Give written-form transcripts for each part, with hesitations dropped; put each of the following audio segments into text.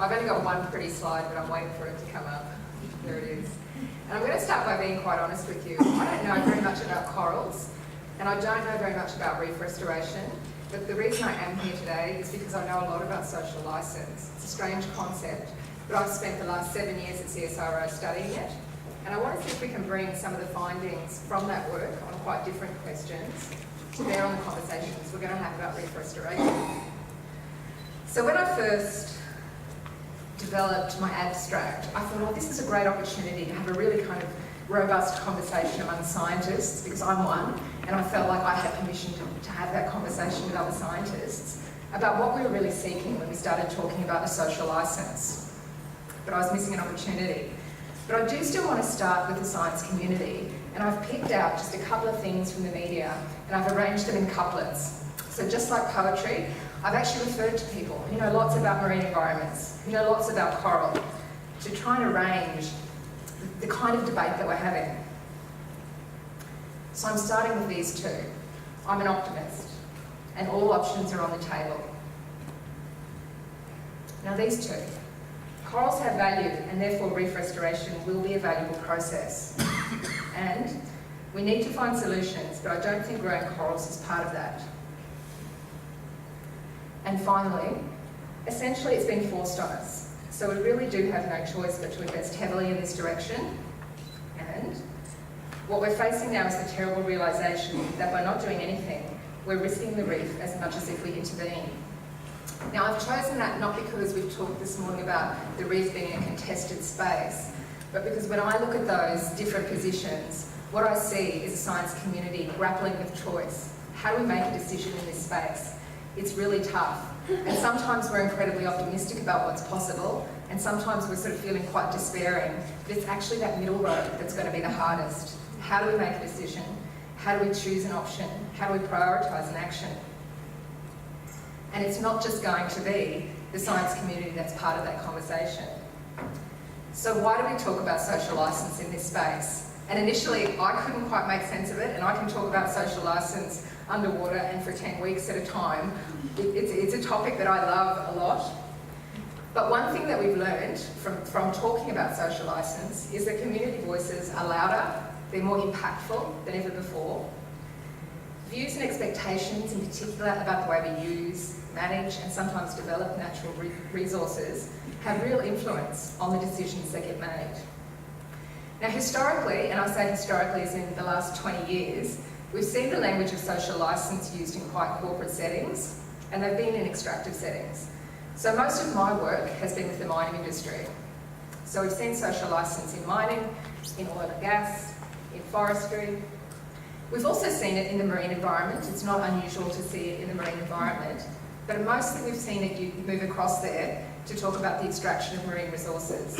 I've only got one pretty slide, but I'm waiting for it to come up. There it is. And I'm going to start by being quite honest with you. I don't know very much about corals, and I don't know very much about reef restoration, but the reason I am here today is because I know a lot about social licence. It's a strange concept, but I've spent the last 7 years at CSIRO studying it, and I want to see if we can bring some of the findings from that work on quite different questions to bear on the conversations we're going to have about reef restoration. So when I first developed my abstract, I thought, oh, this is a great opportunity to have a really kind of robust conversation among scientists, because I'm one, and I felt like I had permission to have that conversation with other scientists about what we were really seeking when we started talking about a social licence. But I was missing an opportunity. But I do still want to start with the science community, and I've picked out just a couple of things from the media, and I've arranged them in couplets. So just like poetry, I've actually referred to people who know lots about marine environments, who know lots about coral, to try and arrange the kind of debate that we're having. So I'm starting with these two. I'm an optimist, and all options are on the table. Now these two. Corals have value, and therefore reef restoration will be a valuable process. And we need to find solutions, but I don't think growing corals is part of that. And finally, essentially it's been forced on us. So we really do have no choice but to invest heavily in this direction. And what we're facing now is the terrible realisation that by not doing anything, we're risking the reef as much as if we intervene. Now I've chosen that not because we've talked this morning about the reef being a contested space, but because when I look at those different positions, what I see is a science community grappling with choice. How do we make a decision in this space? It's really tough. And sometimes we're incredibly optimistic about what's possible, and sometimes we're sort of feeling quite despairing. But it's actually that middle road that's going to be the hardest. How do we make a decision? How do we choose an option? How do we prioritise an action? And it's not just going to be the science community that's part of that conversation. So why do we talk about social licence in this space? And initially, I couldn't quite make sense of it, and I can talk about social licence underwater and for 10 weeks at a time. It's a topic that I love a lot. But one thing that we've learned from talking about social licence is that community voices are louder, they're more impactful than ever before. Views and expectations, in particular about the way we use, manage and sometimes develop natural resources, have real influence on the decisions that get made. Now historically, and I say historically as in the last 20 years, we've seen the language of social licence used in quite corporate settings, and they've been in extractive settings. So most of my work has been with the mining industry. So we've seen social licence in mining, in oil and gas, in forestry. We've also seen it in the marine environment. It's not unusual to see it in the marine environment, but mostly we've seen it move across there to talk about the extraction of marine resources.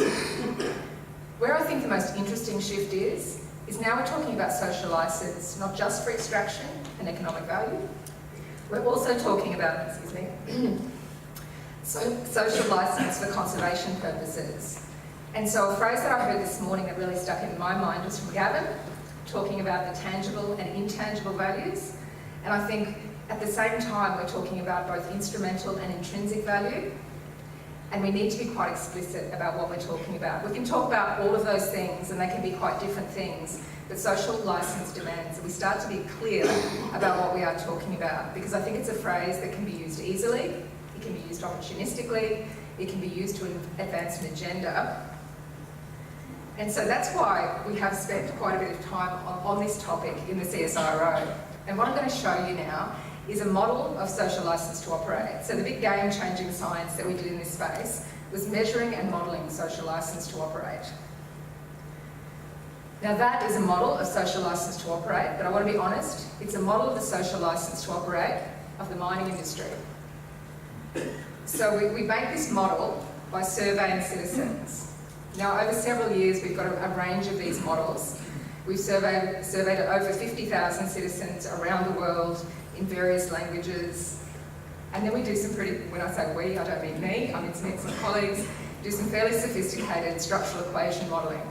Where I think the most interesting shift is now we're talking about social licence, not just for extraction and economic value. We're also talking about, social licence for conservation purposes. And so a phrase that I heard this morning that really stuck in my mind was from Gavin, talking about the tangible and intangible values. And I think at the same time we're talking about both instrumental and intrinsic value. And we need to be quite explicit about what we're talking about. We can talk about all of those things and they can be quite different things, but social licence demands that we start to be clear about what we are talking about, because I think it's a phrase that can be used easily, it can be used opportunistically, it can be used to advance an agenda. And so that's why we have spent quite a bit of time on this topic in the CSIRO. And what I'm going to show you now is a model of social licence to operate. So the big game-changing science that we did in this space was measuring and modelling social licence to operate. Now that is a model of social licence to operate, but I want to be honest, it's a model of the social licence to operate of the mining industry. So we make this model by surveying citizens. Now over several years we've got a range of these models. We've surveyed over 50,000 citizens around the world in various languages. And then we do some pretty, when I say we, I don't mean me, I mean some colleagues, do some fairly sophisticated structural equation modelling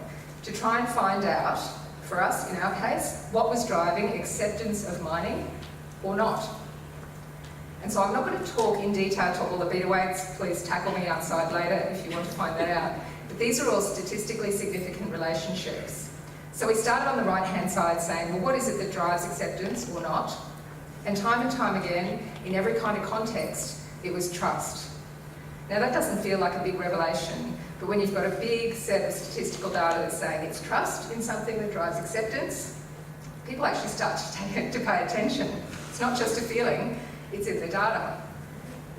to try and find out, for us in our case, what was driving acceptance of mining or not. And so I'm not going to talk in detail to all the beta weights. Please tackle me outside later if you want to find that out. But these are all statistically significant relationships. So we started on the right-hand side saying, well, what is it that drives acceptance or not? And time again, in every kind of context, it was trust. Now that doesn't feel like a big revelation, but when you've got a big set of statistical data that's saying it's trust in something that drives acceptance, people actually start to pay attention. It's not just a feeling, it's in the data.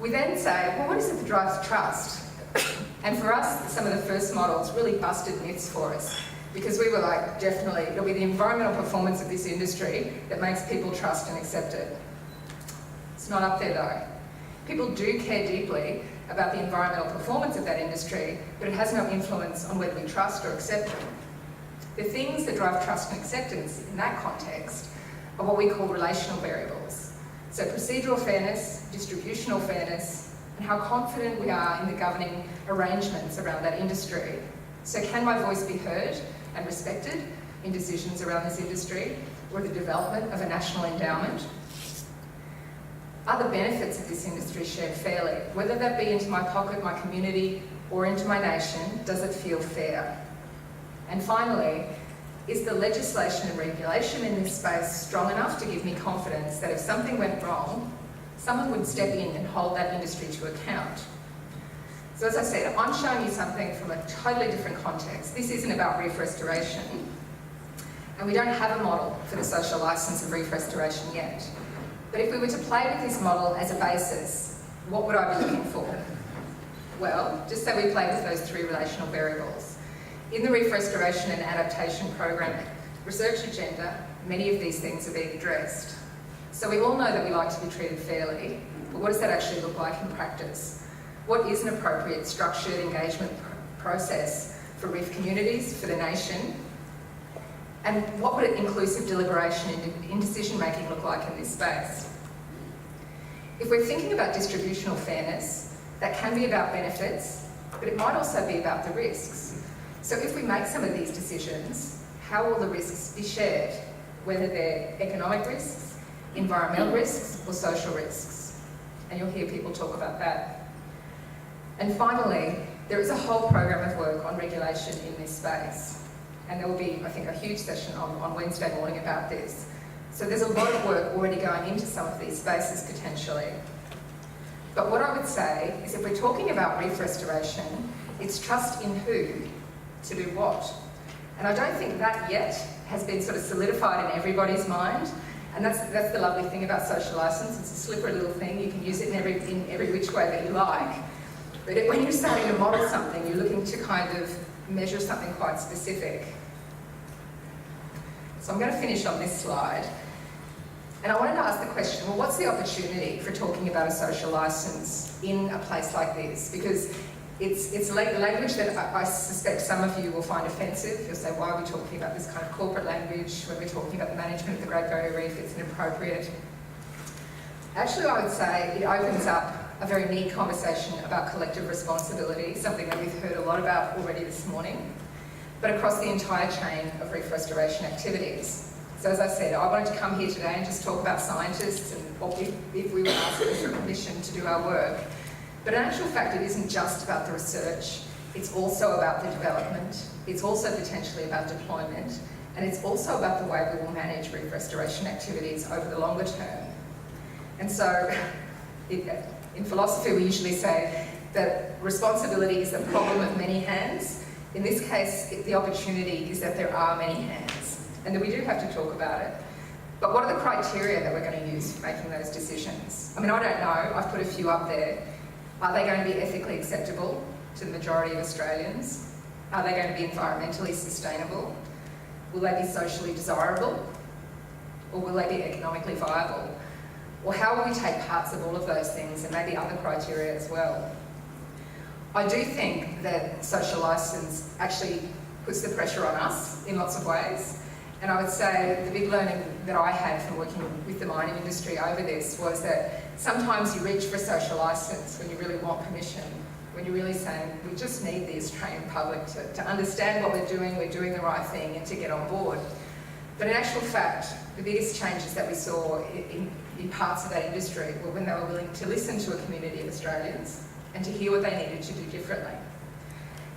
We then say, well, what is it that drives trust? And for us, some of the first models really busted myths for us, because we were like, definitely, it'll be the environmental performance of this industry that makes people trust and accept it. It's not up there though. People do care deeply about the environmental performance of that industry, but it has no influence on whether we trust or accept it. The things that drive trust and acceptance in that context are what we call relational variables. So procedural fairness, distributional fairness, and how confident we are in the governing arrangements around that industry. So can my voice be heard and respected in decisions around this industry, or the development of a national endowment? Are the benefits of this industry shared fairly? Whether that be into my pocket, my community, or into my nation, does it feel fair? And finally, is the legislation and regulation in this space strong enough to give me confidence that if something went wrong, someone would step in and hold that industry to account? So as I said, I'm showing you something from a totally different context. This isn't about reef restoration, and we don't have a model for the social licence of reef restoration yet. But if we were to play with this model as a basis, what would I be looking for? Well, just say we play with those three relational variables. In the Reef Restoration and Adaptation Program research agenda, many of these things are being addressed. So we all know that we like to be treated fairly, but what does that actually look like in practice? What is an appropriate structured engagement process for reef communities, for the nation? And what would inclusive deliberation in decision-making look like in this space? If we're thinking about distributional fairness, that can be about benefits, but it might also be about the risks. So if we make some of these decisions, how will the risks be shared? Whether they're economic risks, environmental risks, or social risks. And you'll hear people talk about that. And finally, there is a whole program of work on regulation in this space. And there will be, I think, a huge session on Wednesday morning about this. So there's a lot of work already going into some of these spaces potentially. But what I would say is if we're talking about reef restoration, it's trust in who to do what. And I don't think that yet has been sort of solidified in everybody's mind. And that's the lovely thing about social licence. It's a slippery little thing. You can use it in every which way that you like. But when you're starting to model something, you're looking to kind of measure something quite specific. So I'm going to finish on this slide. And I wanted to ask the question, well, what's the opportunity for talking about a social licence in a place like this? Because it's language that I suspect some of you will find offensive. You'll say, why are we talking about this kind of corporate language when we're talking about the management of the Great Barrier Reef? It's inappropriate. Actually, I would say it opens up a very neat conversation about collective responsibility, something that we've heard a lot about already this morning, but across the entire chain of reef restoration activities. So as I said, I wanted to come here today and just talk about scientists and what if we were asked for permission to do our work. But in actual fact, it isn't just about the research, it's also about the development, it's also potentially about deployment, and it's also about the way we will manage reef restoration activities over the longer term. And so, in philosophy, we usually say that responsibility is the problem of many hands. In this case, the opportunity is that there are many hands, and that we do have to talk about it. But what are the criteria that we're going to use for making those decisions? I mean, I don't know. I've put a few up there. Are they going to be ethically acceptable to the majority of Australians? Are they going to be environmentally sustainable? Will they be socially desirable? Or will they be economically viable? Or how will we take parts of all of those things and maybe other criteria as well? I do think that social licence actually puts the pressure on us in lots of ways. And I would say the big learning that I had from working with the mining industry over this was that sometimes you reach for a social licence when you really want permission, when you're really saying, we just need the Australian public to understand what we're doing the right thing and to get on board. But in actual fact, the biggest changes that we saw in parts of that industry were when they were willing to listen to a community of Australians and to hear what they needed to do differently.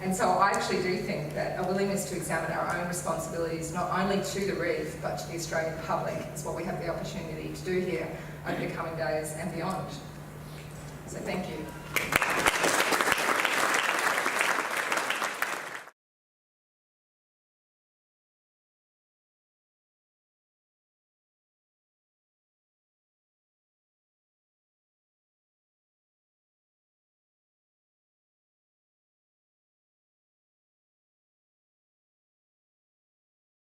And so I actually do think that a willingness to examine our own responsibilities, not only to the reef, but to the Australian public, is what we have the opportunity to do here over the coming days and beyond. So thank you.